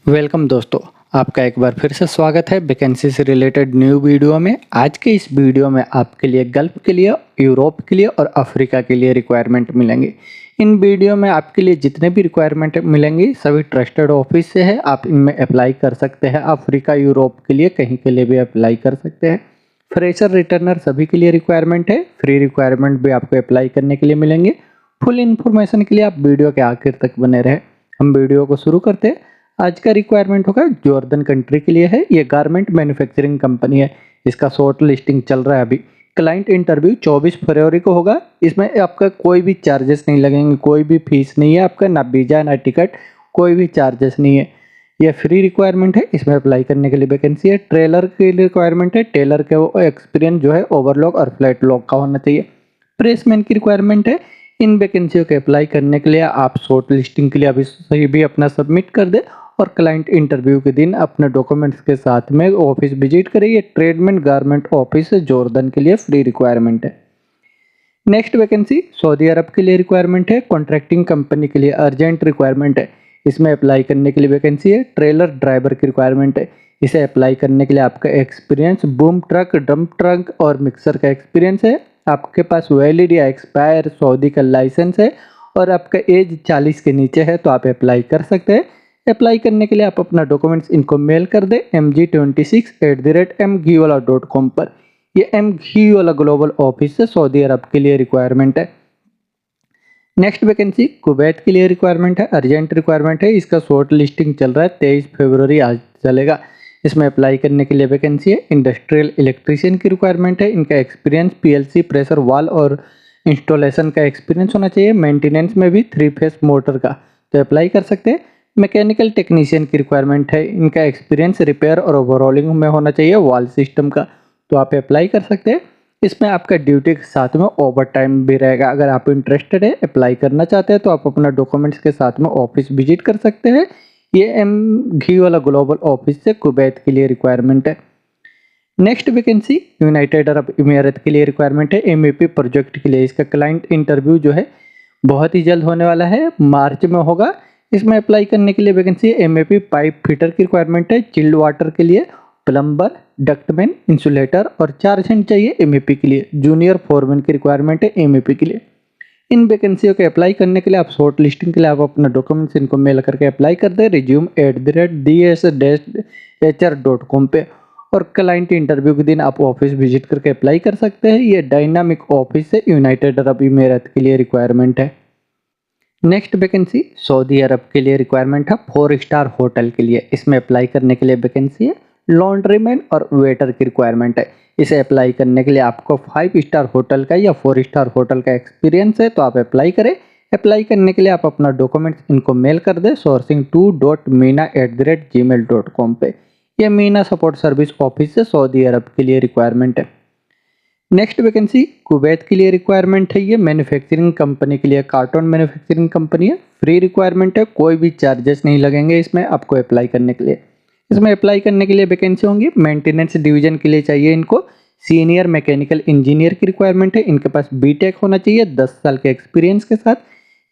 Welcome दोस्तों, आपका एक बार फिर से स्वागत है वैकेंसी से रिलेटेड न्यू वीडियो में। आज के इस वीडियो में आपके लिए गल्फ के लिए, यूरोप के लिए और अफ्रीका के लिए रिक्वायरमेंट मिलेंगे। इन वीडियो में आपके लिए जितने भी रिक्वायरमेंट मिलेंगी सभी ट्रस्टेड ऑफिस से है, आप इनमें अप्लाई कर सकते हैं। अफ्रीका यूरोप के लिए कहीं के लिए भी अप्लाई कर सकते हैं। फ्रेशर रिटर्नर सभी के लिए रिक्वायरमेंट है। फ्री रिक्वायरमेंट भी आपको अप्लाई करने के लिए मिलेंगे। फुल इन्फॉर्मेशन के लिए आप वीडियो के आखिर तक बने रहे। हम वीडियो को शुरू करते हैं। आज का रिक्वायरमेंट होगा जॉर्डन कंट्री के लिए है। ये गारमेंट मैन्युफैक्चरिंग कंपनी है। इसका शॉर्ट लिस्टिंग चल रहा है अभी। क्लाइंट इंटरव्यू 24 फरवरी को होगा। इसमें आपका कोई भी चार्जेस नहीं लगेंगे, कोई भी फीस नहीं है आपका, ना वीजा ना टिकट, कोई भी चार्जेस नहीं है। ये फ्री रिक्वायरमेंट है। इसमें अप्लाई करने के लिए वैकेंसी है। ट्रेलर के लिए रिक्वायरमेंट है। टेलर के वो एक्सपीरियंस जो है ओवरलॉक और फ्लैट लॉक का होना चाहिए। प्रेसमैन की रिक्वायरमेंट है। इन वैकेंसियों के अप्लाई करने के लिए आप शॉर्ट लिस्टिंग के लिए अभी सही भी अपना सबमिट कर दे और क्लाइंट इंटरव्यू के दिन अपने डॉक्यूमेंट्स के साथ में ऑफिस विजिट करिए। ट्रेडमेंट गारमेंट ऑफिस जॉर्डन के लिए फ्री रिक्वायरमेंट है। नेक्स्ट वैकेंसी सऊदी अरब के लिए रिक्वायरमेंट है। कॉन्ट्रैक्टिंग कंपनी के लिए अर्जेंट रिक्वायरमेंट है। इसमें अप्लाई करने के लिए वैकेंसी है। ट्रेलर ड्राइवर की रिक्वायरमेंट है। इसे अप्लाई करने के लिए आपका experience boom truck, dump truck और मिक्सर का एक्सपीरियंस है। आपके पास वैलिड या एक्सपायर सऊदी का लाइसेंस है और आपका एज 40 के नीचे है तो आप अप्लाई कर सकते हैं। अप्लाई करने के लिए आप अपना डॉक्यूमेंट्स इनको मेल कर दें mg26@mgwala.com पर। ये mgwala ग्लोबल ऑफिस से सऊदी अरब के लिए रिक्वायरमेंट है। नेक्स्ट वैकेंसी कुवैत के लिए रिक्वायरमेंट है। अर्जेंट रिक्वायरमेंट है। इसका शॉर्ट लिस्टिंग चल रहा है, 23 फरवरी आज चलेगा। इसमें अप्लाई करने के लिए वैकेंसी है। इंडस्ट्रियल इलेक्ट्रीशियन की रिक्वायरमेंट है। इनका एक्सपीरियंस पीएलसी, प्रेशर वाल और इंस्टॉलेशन का एक्सपीरियंस होना चाहिए। मेंटेनेंस में भी 3 फेस मोटर का, तो अप्लाई कर सकते हैं। मैकेनिकल टेक्नीशियन की रिक्वायरमेंट है। इनका एक्सपीरियंस रिपेयर और ओवरऑलिंग में होना चाहिए वाल सिस्टम का, तो आप अप्लाई कर सकते हैं। इसमें आपका ड्यूटी के साथ में ओवर टाइम भी रहेगा। अगर आप इंटरेस्टेड है, अप्लाई करना चाहते हैं तो आप अपना डॉक्यूमेंट्स के साथ में ऑफिस विजिट कर सकते हैं। ये mgwala ग्लोबल ऑफिस से कुवैत के लिए रिक्वायरमेंट है। नेक्स्ट वैकेंसी यूनाइटेड अरब इमीरात के लिए रिक्वायरमेंट है। एमईपी प्रोजेक्ट के लिए इसका क्लाइंट इंटरव्यू जो है बहुत ही जल्द होने वाला है, मार्च में होगा। इसमें अप्लाई करने के लिए वैकेंसी है। एमईपी पाइप फिटर की रिक्वायरमेंट है। चिल्ड वाटर के लिए प्लम्बर, डक्टमैन, इंसुलेटर और 4 जन चाहिए एमईपी के लिए। जूनियर फोरमैन की रिक्वायरमेंट है एमईपी के लिए। इन वैकेंसियों के अप्लाई करने के लिए आप शॉर्ट लिस्टिंग के लिए आप अपना डॉक्यूमेंट्स इनको मेल करके अप्लाई कर दे resume@ds-hr.com पे और क्लाइंट इंटरव्यू के दिन आप ऑफिस विजिट करके अप्लाई कर सकते हैं। ये डायनामिक ऑफिस से यूनाइटेड अरब इमीरात के लिए रिक्वायरमेंट है। नेक्स्ट वैकेंसी सऊदी अरब के लिए रिक्वायरमेंट है। 4 स्टार होटल के लिए इसमें अप्लाई करने के लिए वैकेंसी है। लॉन्ड्रीमैन और वेटर की रिक्वायरमेंट है। इसे अप्लाई करने के लिए आपको 5 स्टार होटल का या 4 स्टार होटल का एक्सपीरियंस है तो आप अप्लाई करें। अप्लाई करने के लिए आप अपना डॉक्यूमेंट्स इनको मेल कर दें sourcing2.meena@gmail.com पे। यह मीना सपोर्ट सर्विस ऑफिस से सऊदी अरब के लिए रिक्वायरमेंट है। नेक्स्ट वैकेंसी कुवैत के लिए रिक्वायरमेंट है। ये मैन्युफैक्चरिंग कंपनी के लिए, कार्टून मैन्युफैक्चरिंग कंपनी है। फ्री रिक्वायरमेंट है, कोई भी चार्जेस नहीं लगेंगे इसमें आपको अप्लाई करने के लिए। इसमें अप्लाई करने के लिए वैकेंसी होंगी। मेंटेनेंस डिवीजन के लिए चाहिए इनको सीनियर मैकेनिकल इंजीनियर की रिक्वायरमेंट है। इनके पास बीटेक होना चाहिए 10 साल के एक्सपीरियंस के साथ।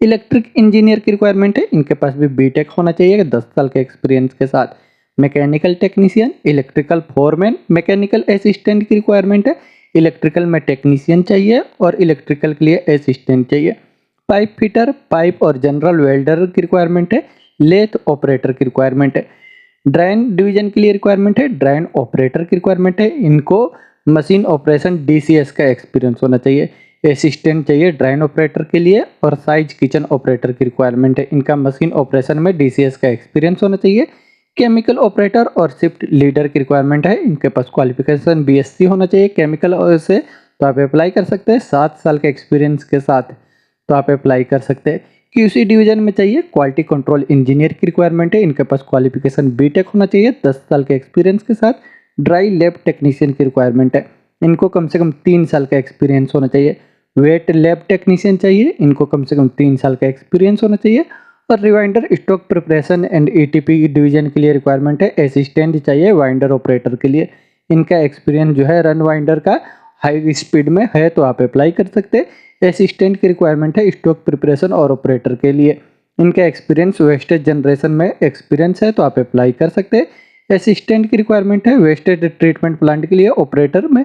इलेक्ट्रिक इंजीनियर की रिक्वायरमेंट है। इनके पास भी बीटेक होना चाहिए 10 साल के एक्सपीरियंस के साथ। Mechanical technician, electrical foreman, mechanical assistant की रिक्वायरमेंट है। इलेक्ट्रिकल में टेक्नीशियन चाहिए और इलेक्ट्रिकल के लिए असिस्टेंट चाहिए। पाइप फिटर, पाइप और जनरल वेल्डर की रिक्वायरमेंट है। लेथ ऑपरेटर की रिक्वायरमेंट है। ड्राइन डिवीजन के लिए रिक्वायरमेंट है। ड्राइन ऑपरेटर की रिक्वायरमेंट है। इनको मशीन ऑपरेशन डीसीएस का एक्सपीरियंस होना चाहिए। असिस्टेंट चाहिए ड्राइन ऑपरेटर के लिए और साइज किचन ऑपरेटर की रिक्वायरमेंट है। इनका मशीन ऑपरेशन में डीसीएस का एक्सपीरियंस होना चाहिए। केमिकल ऑपरेटर और शिफ्ट लीडर की रिक्वायरमेंट है। इनके पास क्वालिफिकेशन बीएससी होना चाहिए केमिकल से, तो आप अप्लाई कर सकते हैं। 7 साल के एक्सपीरियंस के साथ तो आप अप्लाई कर सकते हैं। क्यूसी डिवीजन में चाहिए क्वालिटी कंट्रोल इंजीनियर की रिक्वायरमेंट है। इनके पास क्वालिफिकेशन बीटेक होना चाहिए 10 साल के एक्सपीरियंस के साथ। ड्राई लैब टेक्नीशियन की रिक्वायरमेंट है। इनको कम से कम 3 साल का एक्सपीरियंस होना चाहिए। वेट लैब टेक्नीशियन चाहिए। इनको कम से कम 3 साल का एक्सपीरियंस होना चाहिए। और rewinder stock preparation and ETP division के लिए रिक्वायरमेंट है। असिस्टेंट चाहिए वाइंडर ऑपरेटर के लिए। इनका एक्सपीरियंस जो है रन वाइंडर का हाई स्पीड में है तो आप अप्लाई कर सकते हैं। असिस्टेंट की रिक्वायरमेंट है स्टॉक प्रिपरेशन और ऑपरेटर के लिए। इनका एक्सपीरियंस वेस्टेज जनरेशन में एक्सपीरियंस है तो आप अप्लाई कर सकते हैं। असिस्टेंट की रिक्वायरमेंट है वेस्टेज ट्रीटमेंट प्लांट के लिए ऑपरेटर में,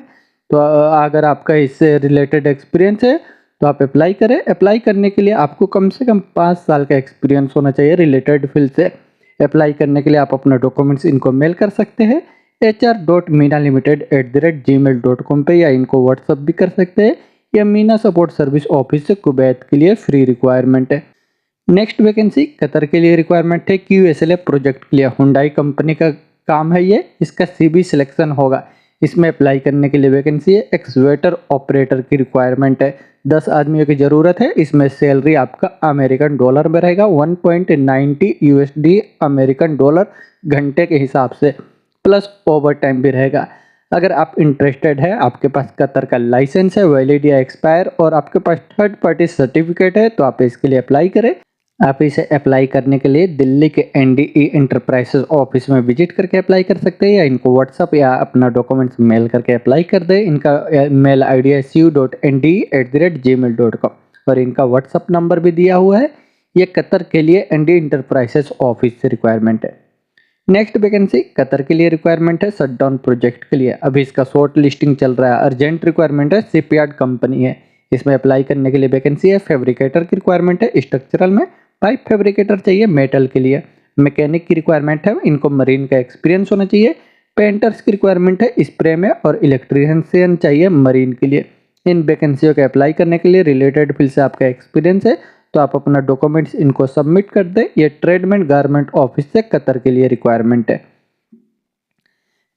तो अगर आपका इससे रिलेटेड एक्सपीरियंस है तो आप अप्लाई करें। अप्लाई करने के लिए आपको कम से कम 5 साल का एक्सपीरियंस होना चाहिए रिलेटेड फील्ड से। अप्लाई करने के लिए आप अपना डॉक्यूमेंट्स इनको मेल कर सकते हैं hr.meenalimited@gmail.com पे, या इनको व्हाट्सअप भी कर सकते हैं। यह मीना सपोर्ट सर्विस ऑफिस से कुवैत के लिए फ्री रिक्वायरमेंट है। नेक्स्ट वैकेंसी कतर के लिए रिक्वायरमेंट है QSLA प्रोजेक्ट के लिए, हुंडई कंपनी का काम है ये। इसका CB सिलेक्शन होगा। इसमें अप्लाई करने के लिए वैकेंसी है। एक्सवेटर ऑपरेटर की रिक्वायरमेंट है। 10 आदमियों की ज़रूरत है। इसमें सैलरी आपका अमेरिकन डॉलर में रहेगा, 1.90 USD अमेरिकन डॉलर घंटे के हिसाब से, प्लस ओवर टाइम भी रहेगा। अगर आप इंटरेस्टेड है, आपके पास कतर का लाइसेंस है वैलिड या एक्सपायर, और आपके पास थर्ड पार्टी सर्टिफिकेट है, तो आप इसके लिए अप्लाई करें। आप इसे अप्लाई करने के लिए दिल्ली के NDE इंटरप्राइजेस ऑफिस में विजिट करके अप्लाई कर सकते हैं, या इनको व्हाट्सअप या अपना डॉक्यूमेंट्स मेल करके अप्लाई कर दें। इनका मेल ID है cu.nde@gmail.com और इनका व्हाट्सअप नंबर भी दिया हुआ है। ये कतर के लिए NDE इंटरप्राइजेस ऑफिस से रिक्वायरमेंट है। नेक्स्ट वैकेंसी कतर के लिए रिक्वायरमेंट है शटडाउन प्रोजेक्ट के लिए। अभी इसका शॉर्ट लिस्टिंग चल रहा है। अर्जेंट रिक्वायरमेंट है, शिपयार्ड कंपनी है। इसमें अप्लाई करने के लिए वैकेंसी है। फैब्रिकेटर की रिक्वायरमेंट है स्ट्रक्चरल में, पाइप फैब्रिकेटर चाहिए मेटल के लिए। मैकेनिक की रिक्वायरमेंट है, इनको मरीन का एक्सपीरियंस होना चाहिए। पेंटर्स की रिक्वायरमेंट है स्प्रे में, और इलेक्ट्रीशियन चाहिए मरीन के लिए। इन वैकेंसियों के अप्लाई करने के लिए रिलेटेड फील्ड से आपका एक्सपीरियंस है तो आप अपना डॉक्यूमेंट्स इनको सबमिट कर दें। ये ट्रेडमेंट गारमेंट ऑफिस से कतर के लिए रिक्वायरमेंट है।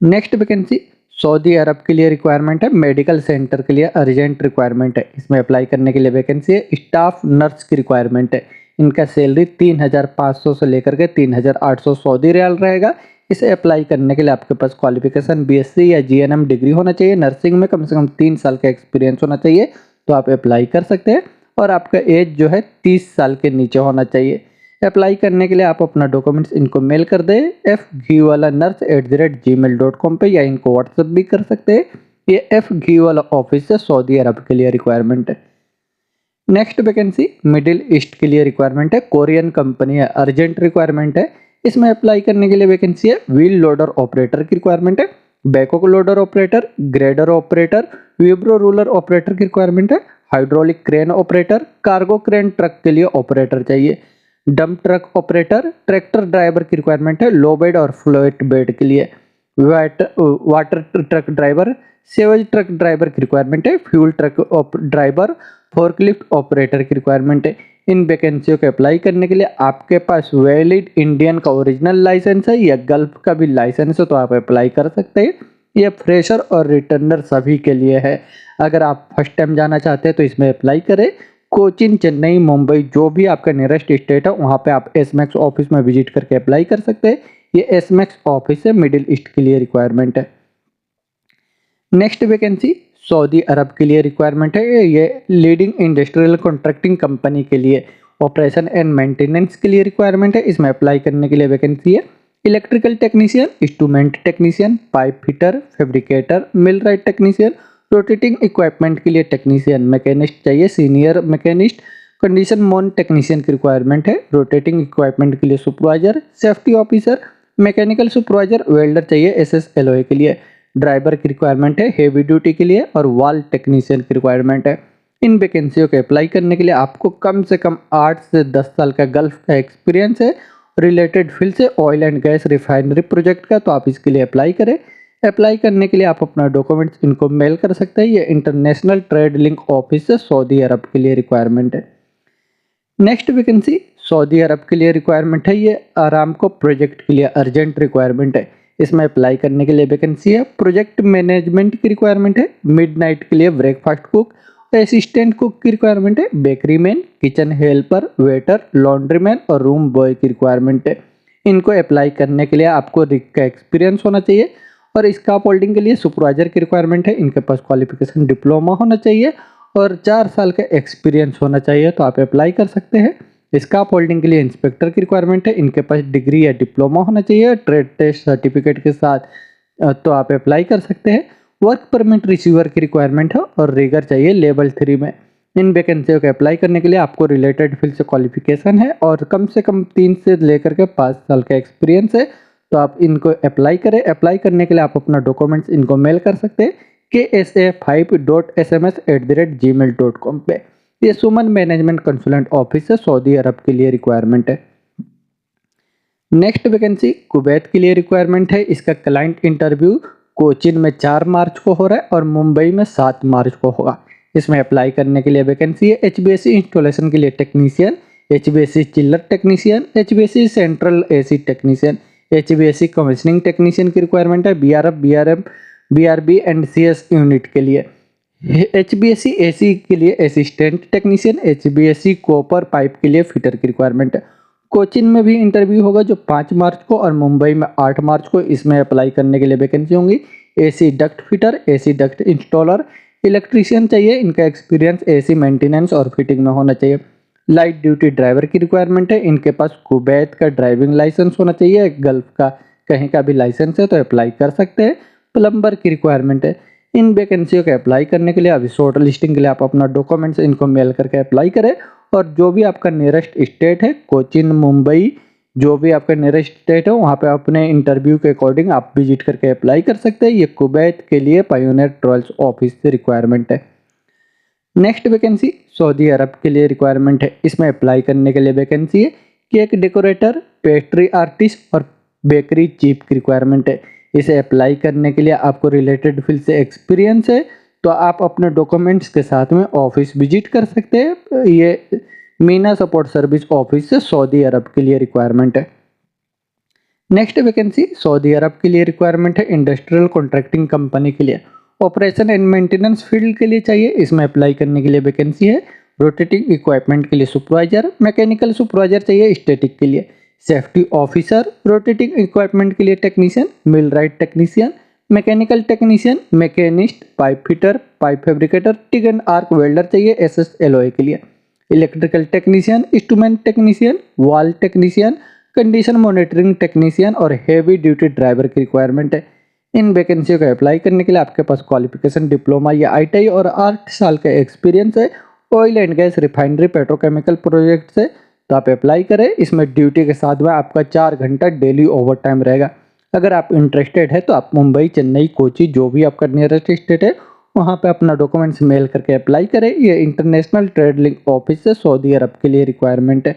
नेक्स्ट वैकेंसी सऊदी अरब के लिए रिक्वायरमेंट है। मेडिकल सेंटर के लिए अर्जेंट रिक्वायरमेंट है। इसमें अप्लाई करने के लिए वैकेंसी है। स्टाफ नर्स की रिक्वायरमेंट है। इनका सैलरी 3,500 से लेकर के 3,800 सऊदी रियाल रहेगा। इसे अप्लाई करने के लिए आपके पास क्वालिफिकेशन BSc या GNM डिग्री होना चाहिए। नर्सिंग में कम से कम 3 साल का एक्सपीरियंस होना चाहिए तो आप अप्लाई कर सकते हैं, और आपका एज जो है 30 साल के नीचे होना चाहिए। अप्लाई करने के लिए आप अपना डॉक्यूमेंट्स इनको मेल कर दें fghiwalanurse@gmail.com पे, या इनको व्हाट्सएप भी कर सकते हैं। ये fghiwala ऑफिस से सऊदी अरब के लिए रिक्वायरमेंट है। नेक्स्ट वैकेंसी मिडिल ईस्ट के लिए रिक्वायरमेंट है। कोरियन कंपनी है, अर्जेंट रिक्वायरमेंट है। इसमें अप्लाई करने के लिए वैकेंसी है। व्हील लोडर ऑपरेटर की रिक्वायरमेंट है। Backhoe loader operator, grader operator, vibro roller operator की रिक्वायरमेंट है। Hydraulic crane operator, cargo crane truck के लिए ऑपरेटर चाहिए। Dump truck operator, tractor driver की रिक्वायरमेंट है। लो बेड और फ्लोट बेड के लिए। Water truck driver, sewage truck driver की रिक्वायरमेंट है। Fuel truck driver, forklift operator की रिक्वायरमेंट है। इन वैकेंसियों के अप्लाई करने के लिए आपके पास वैलिड इंडियन का ओरिजिनल लाइसेंस है या गल्फ का भी लाइसेंस है तो आप अप्लाई कर सकते हैं। ये फ्रेशर और रिटर्नर सभी के लिए है। अगर आप फर्स्ट टाइम जाना चाहते हैं तो इसमें अप्लाई करें। कोचिन, चेन्नई, मुंबई, जो भी आपका नियरेस्ट स्टेट है वहाँ पे आप SMAX ऑफिस में विजिट करके अप्लाई कर सकते हैं। ये SMAX ऑफिस है, मिडिल ईस्ट के लिए रिक्वायरमेंट है। नेक्स्ट वैकेंसी सऊदी अरब के लिए रिक्वायरमेंट है। ये लीडिंग इंडस्ट्रियल कॉन्ट्रैक्टिंग कंपनी के लिए ऑपरेशन एंड मेंटेनेंस के लिए रिक्वायरमेंट है। इसमें अप्लाई करने के लिए वैकेंसी है। Electrical technician, instrument technician, pipe fitter, fabricator, millwright technician, rotating equipment के लिए टेक्नीशियन, मैकेनिस्ट चाहिए, सीनियर मैकेनिस्ट, कंडीशन मोन टेक्नीशियन की रिक्वायरमेंट है। रोटेटिंग इक्विपमेंट के लिए supervisor, safety officer, mechanical supervisor, welder चाहिए SSLOA के लिए। ड्राइवर की रिक्वायरमेंट है हेवी ड्यूटी के लिए, और वॉल टेक्नीशियन की रिक्वायरमेंट है। इन वैकेंसियों के अप्लाई करने के लिए आपको कम से कम 8 से 10 साल का गल्फ का एक्सपीरियंस है रिलेटेड फील्ड से, oil and gas refinery project का, तो आप इसके लिए अप्लाई करें। अप्लाई करने के लिए आप अपना डॉक्यूमेंट्स इनको मेल कर सकते हैं। ये इंटरनेशनल ट्रेड लिंक ऑफिस से सऊदी अरब के लिए रिक्वायरमेंट है। नेक्स्ट वैकेंसी सऊदी अरब के लिए रिक्वायरमेंट है। ये आरामको प्रोजेक्ट के लिए अर्जेंट रिक्वायरमेंट है। इसमें अप्लाई करने के लिए वैकेंसी है। प्रोजेक्ट मैनेजमेंट की रिक्वायरमेंट है। मिडनाइट के लिए ब्रेकफास्ट कुक, असिस्टेंट कुक की रिक्वायरमेंट है। Bakery man, kitchen helper, waiter, laundry man और रूम बॉय की रिक्वायरमेंट है। इनको अप्लाई करने के लिए आपको रिग का एक्सपीरियंस होना चाहिए, और स्काफ होल्डिंग के लिए सुपरवाइजर की रिक्वायरमेंट है। इनके पास क्वालिफिकेशन डिप्लोमा होना चाहिए और 4 साल का एक्सपीरियंस होना चाहिए तो आप अप्लाई कर सकते हैं। स्काफ होल्डिंग के लिए इंस्पेक्टर की रिक्वायरमेंट है। इनके पास डिग्री या डिप्लोमा होना चाहिए ट्रेड टेस्ट सर्टिफिकेट के साथ, तो आप अप्लाई कर सकते हैं। वर्क परमिट रिसीवर की रिक्वायरमेंट है और रिगर चाहिए लेवल 3 में। इन वैकेंसियों के अप्लाई करने के लिए आपको रिलेटेड फील्ड से क्वालिफिकेशन है और कम से कम 3 से लेकर के 5 साल का एक्सपीरियंस है, तो आप इनको अप्लाई करें। अप्लाई करने के लिए आप अपना डॉक्यूमेंट्स इनको मेल कर सकते हैं ksa5.sms@gmail.com पे। ये सुमन मैनेजमेंट कंसल्टेंट ऑफिस है, सऊदी अरब के लिए रिक्वायरमेंट है। नेक्स्ट वैकेंसी कुवैत के लिए रिक्वायरमेंट है। इसका क्लाइंट इंटरव्यू कोचिन में 4 मार्च को हो रहा है और मुंबई में 7 मार्च को होगा। इसमें अप्लाई करने के लिए वैकेंसी है एचबीएससी इंस्टॉलेशन के लिए टेक्नीशियन, एचबीएससी चिल्लर technician, HBSC central AC technician, HBSC commissioning technician की रिक्वायरमेंट है। बीआरएफ, बीआरबी एंड सीएस यूनिट के लिए, एचबीएससी एसी के लिए assistant technician, HBSC copper pipe के लिए फिटर की रिक्वायरमेंट है। कोचिन में भी इंटरव्यू होगा जो 5 मार्च को और मुंबई में 8 मार्च को। इसमें अप्लाई करने के लिए वैकेंसी होंगी AC duct fitter, AC duct installer, electrician चाहिए। इनका एक्सपीरियंस एसी मेंटेनेंस और फिटिंग में होना चाहिए। लाइट ड्यूटी ड्राइवर की रिक्वायरमेंट है। इनके पास कुवैत का ड्राइविंग लाइसेंस होना चाहिए, गल्फ का कहीं का भी लाइसेंस है तो अप्लाई कर सकते हैं। प्लम्बर की रिक्वायरमेंट है। इन वैकेंसियों के अप्लाई करने के लिए अभी शॉर्ट लिस्टिंग के लिए आप अपना डॉक्यूमेंट्स इनको मेल करके अप्लाई करें और जो भी आपका नियरेस्ट स्टेट है, कोचिन, मुंबई, जो भी आपका नियरेस्ट स्टेट है वहाँ पे अपने इंटरव्यू के अकॉर्डिंग आप विजिट करके अप्लाई कर सकते हैं। ये कुवैत के लिए पायोनियर ट्रायल्स ऑफिस से रिक्वायरमेंट है। नेक्स्ट वैकेंसी सऊदी अरब के लिए रिक्वायरमेंट है। इसमें अप्लाई करने के लिए वैकेंसी है केक डेकोरेटर, पेस्ट्री आर्टिस्ट और बेकरी चीफ की रिक्वायरमेंट है। इसे अप्लाई करने के लिए आपको रिलेटेड फील्ड से एक्सपीरियंस है तो आप अपने डॉक्यूमेंट्स के साथ में ऑफिस विजिट कर सकते हैं। ये मीना सपोर्ट सर्विस ऑफिस से सऊदी अरब के लिए रिक्वायरमेंट है। नेक्स्ट वैकेंसी सऊदी अरब के लिए रिक्वायरमेंट है इंडस्ट्रियल कॉन्ट्रैक्टिंग कंपनी के लिए, ऑपरेशन एंड मेंटेनेंस फील्ड के लिए चाहिए। इसमें अप्लाई करने के लिए वैकेंसी है रोटेटिंग इक्विपमेंट के लिए सुपरवाइजर, मैकेनिकल सुपरवाइजर चाहिए स्टैटिक के लिए, सेफ्टी ऑफिसर, रोटेटिंग इक्विपमेंट के लिए technician, mill right technician, mechanical technician, machinist, pipe fitter, pipe fabricator, TIG and arc welder चाहिए एसएसएलओए के लिए, electrical technician, instrument technician, wall technician, condition monitoring technician और heavy duty driver की requirement है। इन वैकेंसियों का apply करने के लिए आपके पास क्वालिफिकेशन डिप्लोमा या आईटीआई और 8 साल का एक्सपीरियंस है oil and gas, refinery, petrochemical project से, तो आप अप्लाई करें। इसमें ड्यूटी के साथ में आपका 4 घंटा डेली ओवर टाइम रहेगा। अगर आप इंटरेस्टेड है तो आप मुंबई, चेन्नई, कोची, जो भी आपका नियरेस्ट स्टेट है वहाँ पे अपना डॉक्यूमेंट्स मेल करके अप्लाई करें। ये इंटरनेशनल ट्रेड लिंक ऑफिस से सऊदी अरब के लिए रिक्वायरमेंट है।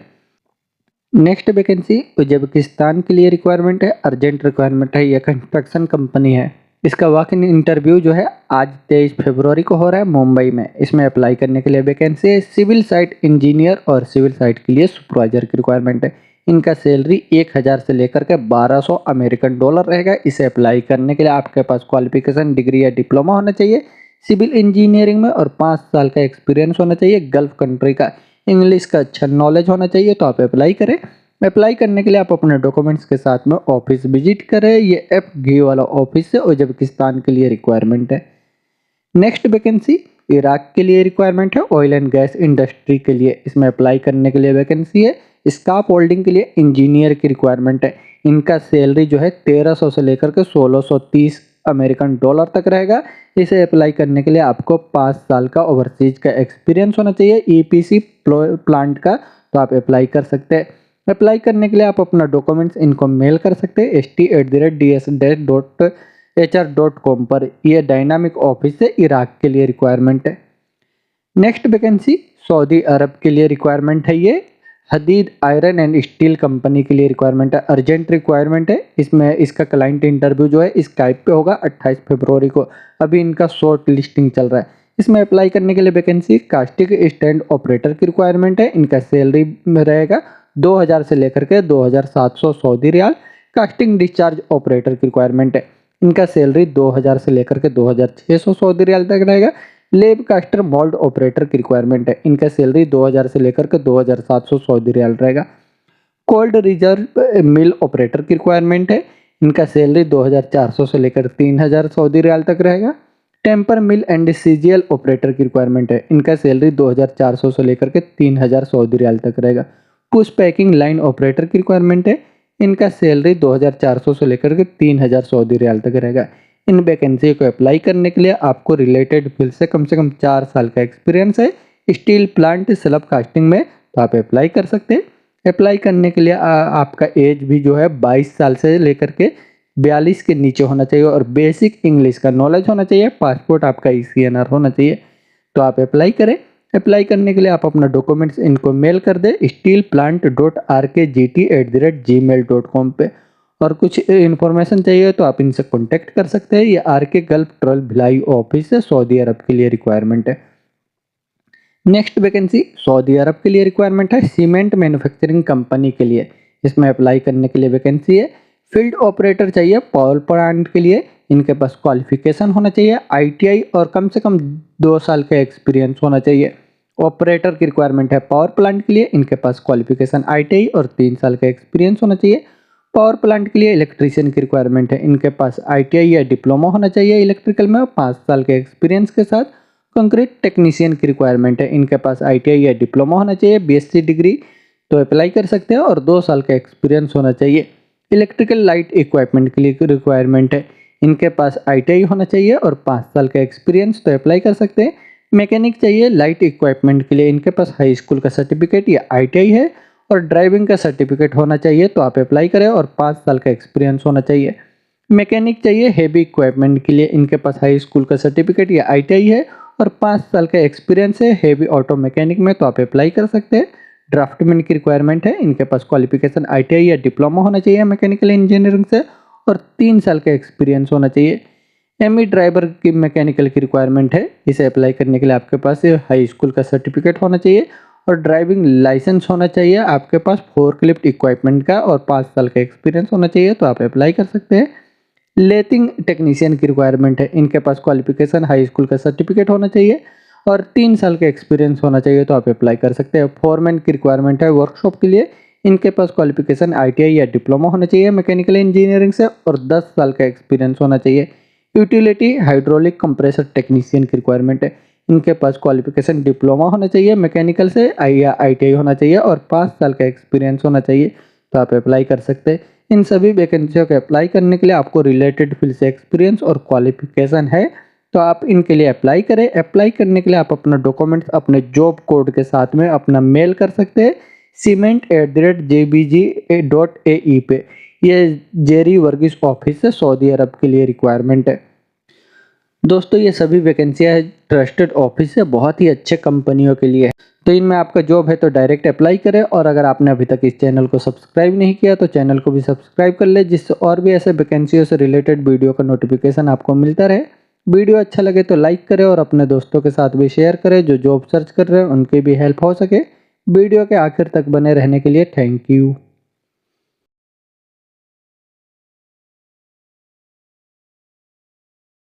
नेक्स्ट वैकेंसी उज्बेकिस्तान के लिए रिक्वायरमेंट है, अर्जेंट रिक्वायरमेंट है। ये कंस्ट्रक्शन कंपनी है। इसका वॉक इन इंटरव्यू जो है आज 23 फरवरी को हो रहा है मुंबई में। इसमें अप्लाई करने के लिए वैकेंसी है सिविल साइट इंजीनियर और सिविल साइट के लिए सुपरवाइजर की रिक्वायरमेंट है। इनका सैलरी 1000 से लेकर के 1200 अमेरिकन डॉलर रहेगा। इसे अप्लाई करने के लिए आपके पास क्वालिफिकेशन डिग्री या डिप्लोमा होना चाहिए सिविल इंजीनियरिंग में और 5 साल का एक्सपीरियंस होना चाहिए। गल्फ कंट्री का इंग्लिश का अच्छा नॉलेज होना चाहिए तो आप अप्लाई करें। अप्लाई करने के लिए आप अपने डॉक्यूमेंट्स के साथ में ऑफिस विजिट करें। ये एफ घी वाला ऑफिस है उज्बेकिस्तान के लिए रिक्वायरमेंट है। नेक्स्ट वैकेंसी इराक के लिए रिक्वायरमेंट है, ऑयल एंड गैस इंडस्ट्री के लिए। इसमें अप्लाई करने के लिए वैकेंसी है स्काफ होल्डिंग के लिए इंजीनियर की रिक्वायरमेंट है। इनका सैलरी जो है 1300 से लेकर के 1630 अमेरिकन डॉलर तक रहेगा। इसे अप्लाई करने के लिए आपको 5 साल का ओवरसीज का एक्सपीरियंस होना चाहिए ईपीसी प्लांट का, तो आप अप्लाई कर सकते हैं। अप्लाई करने के लिए आप अपना डॉक्यूमेंट्स इनको मेल कर सकते हैं st@ds-hr.com पर। यह डायनामिक ऑफिस है इराक के लिए रिक्वायरमेंट है। नेक्स्ट वैकेंसी सऊदी अरब के लिए रिक्वायरमेंट है। ये हदीद आयरन एंड स्टील कंपनी के लिए रिक्वायरमेंट है, अर्जेंट रिक्वायरमेंट है। इसमें इसका क्लाइंट इंटरव्यू जो है स्काइप पे होगा 28 फरवरी को। अभी इनका शॉर्ट लिस्टिंग चल रहा है। इसमें अप्लाई करने के लिए वैकेंसी कास्टिक स्टैंड ऑपरेटर की रिक्वायरमेंट है। इनका सैलरी में रहेगा 2000 से लेकर के 2700 Saudi riyal. Casting discharge operator की रिक्वायरमेंट है। इनका सैलरी 2000 से लेकर के 2600 सऊदी रियाल तक रहेगा। लेब कास्टर मोल्ड ऑपरेटर की रिक्वायरमेंट है। इनका सैलरी 2000 से लेकर के 2700 सऊदी रियाल रहेगा। कोल्ड रिजर्व मिल ऑपरेटर की रिक्वायरमेंट है। इनका सैलरी 2400 से लेकर 3000 सऊदी रियाल तक रहेगा। Temper mill and CGL operator की रिक्वायरमेंट है। इनका सैलरी 2400 से लेकर के 3000 सऊदी रियाल तक रहेगा। पुश पैकिंग लाइन ऑपरेटर की रिक्वायरमेंट है। इनका सैलरी 2400 से लेकर के 3000 सऊदी रियाल तक रहेगा। इन वैकेंसी को अप्लाई करने के लिए आपको रिलेटेड फील्ड से कम 4 साल का एक्सपीरियंस है स्टील प्लांट स्लैब कास्टिंग में, तो आप अप्लाई कर सकते हैं। अप्लाई करने के लिए आपका एज भी जो है 22 साल से लेकर के 42 के नीचे होना चाहिए और बेसिक इंग्लिश का नॉलेज होना चाहिए। पासपोर्ट आपका ECNR होना चाहिए। तो आप अप्लाई करें। अप्लाई करने के लिए आप अपना डॉक्यूमेंट्स इनको मेल कर दें steelplant.rkgt@gmail.com पे। और कुछ इन्फॉर्मेशन चाहिए तो आप इनसे कॉन्टैक्ट कर सकते हैं। ये RK गल्फ 12 भिलाई ऑफिस है, सऊदी अरब के लिए रिक्वायरमेंट है। नेक्स्ट वैकेंसी सऊदी अरब के लिए रिक्वायरमेंट है, सीमेंट मैन्युफैक्चरिंग कंपनी के लिए। इसमें अप्लाई करने के लिए वैकेंसी है। फील्ड ऑपरेटर चाहिए पावर प्लांट के लिए। इनके पास क्वालिफिकेशन होना चाहिए ITI और कम से कम 2 साल का एक्सपीरियंस होना चाहिए। ऑपरेटर की रिक्वायरमेंट है पावर प्लांट के लिए। इनके पास क्वालिफिकेशन ITI और 3 साल का एक्सपीरियंस होना चाहिए। पावर प्लांट के लिए इलेक्ट्रीशियन की रिक्वायरमेंट है। इनके पास ITI या डिप्लोमा होना चाहिए इलेक्ट्रिकल में, 5 साल के एक्सपीरियंस के साथ। कंक्रीट टेक्नीशियन की रिक्वायरमेंट है। इनके पास ITI या डिप्लोमा होना चाहिए, BSc डिग्री तो अप्लाई कर सकते हैं और 2 साल का एक्सपीरियंस होना चाहिए। इलेक्ट्रिकल लाइट इक्विपमेंट के लिए रिक्वायरमेंट है। इनके पास ITI होना चाहिए और 5 साल का एक्सपीरियंस तो अप्लाई कर सकते हैं। मैकेनिक चाहिए लाइट इक्विपमेंट के लिए। इनके पास हाई स्कूल का सर्टिफिकेट या ITI है और ड्राइविंग का सर्टिफिकेट होना चाहिए, तो आप अप्लाई करें और 5 साल का एक्सपीरियंस होना चाहिए। मैकेनिक चाहिए हेवी इक्विपमेंट के लिए। इनके पास हाई स्कूल का सर्टिफिकेट या ITI है और 5 साल का एक्सपीरियंस है हेवी ऑटो मैकेनिक में, तो आप अप्लाई कर सकते हैं। ड्राफ्टमैन की रिक्वायरमेंट है। इनके पास क्वालिफिकेशन ITI या डिप्लोमा होना चाहिए मैकेनिकल इंजीनियरिंग से और 3 साल का एक्सपीरियंस होना चाहिए। ME ड्राइवर की मैकेनिकल की रिक्वायरमेंट है। इसे अप्लाई करने के लिए आपके पास हाई स्कूल का सर्टिफिकेट होना चाहिए और ड्राइविंग लाइसेंस होना चाहिए आपके पास फोर्कलिफ्ट इक्विपमेंट का और 5 साल का एक्सपीरियंस होना चाहिए, तो आप अप्लाई कर सकते हैं। लेथिंग टेक्नीशियन की रिक्वायरमेंट है। इनके पास क्वालिफिकेशन हाई स्कूल का सर्टिफिकेट होना चाहिए और 3 साल का एक्सपीरियंस होना चाहिए, तो आप अप्लाई कर सकते हैं। फोरमैन की रिक्वायरमेंट है वर्कशॉप के लिए। इनके पास क्वालिफिकेशन ITI या डिप्लोमा होना चाहिए मैकेनिकल इंजीनियरिंग से और 10 साल का एक्सपीरियंस होना चाहिए। यूटिलिटी हाइड्रोलिक कंप्रेसर टेक्नीशियन की रिक्वायरमेंट है। इनके पास क्वालिफिकेशन डिप्लोमा होना चाहिए मैकेनिकल से या ITI होना चाहिए और 5 साल का एक्सपीरियंस होना चाहिए, तो आप अप्लाई कर सकते हैं। इन सभी वैकेंसियों के अप्लाई करने के लिए आपको रिलेटेड फील्ड से एक्सपीरियंस और क्वालिफिकेशन है, तो आप इनके लिए अप्लाई करें। अप्लाई करने के लिए आप अपना डॉक्यूमेंट्स अपने जॉब कोड के साथ में अपना मेल कर सकते हैं cement@jbg.ae पे। ये जेरी वर्गीस ऑफिस है, सऊदी अरब के लिए रिक्वायरमेंट है। दोस्तों ये सभी वैकेंसियाँ ट्रस्टेड ऑफिस है, बहुत ही अच्छे कंपनियों के लिए है। तो इनमें आपका जॉब है तो डायरेक्ट अप्लाई करें। और अगर आपने अभी तक इस चैनल को सब्सक्राइब नहीं किया तो चैनल को भी सब्सक्राइब कर ले, जिससे और भी ऐसे वैकेंसियों से रिलेटेड वीडियो का नोटिफिकेशन आपको मिलता रहे। वीडियो अच्छा लगे तो लाइक करें और अपने दोस्तों के साथ भी शेयर करें जो जॉब सर्च कर रहे हैं, उनकी भी हेल्प हो सके। वीडियो के आखिर तक बने रहने के लिए थैंक यू।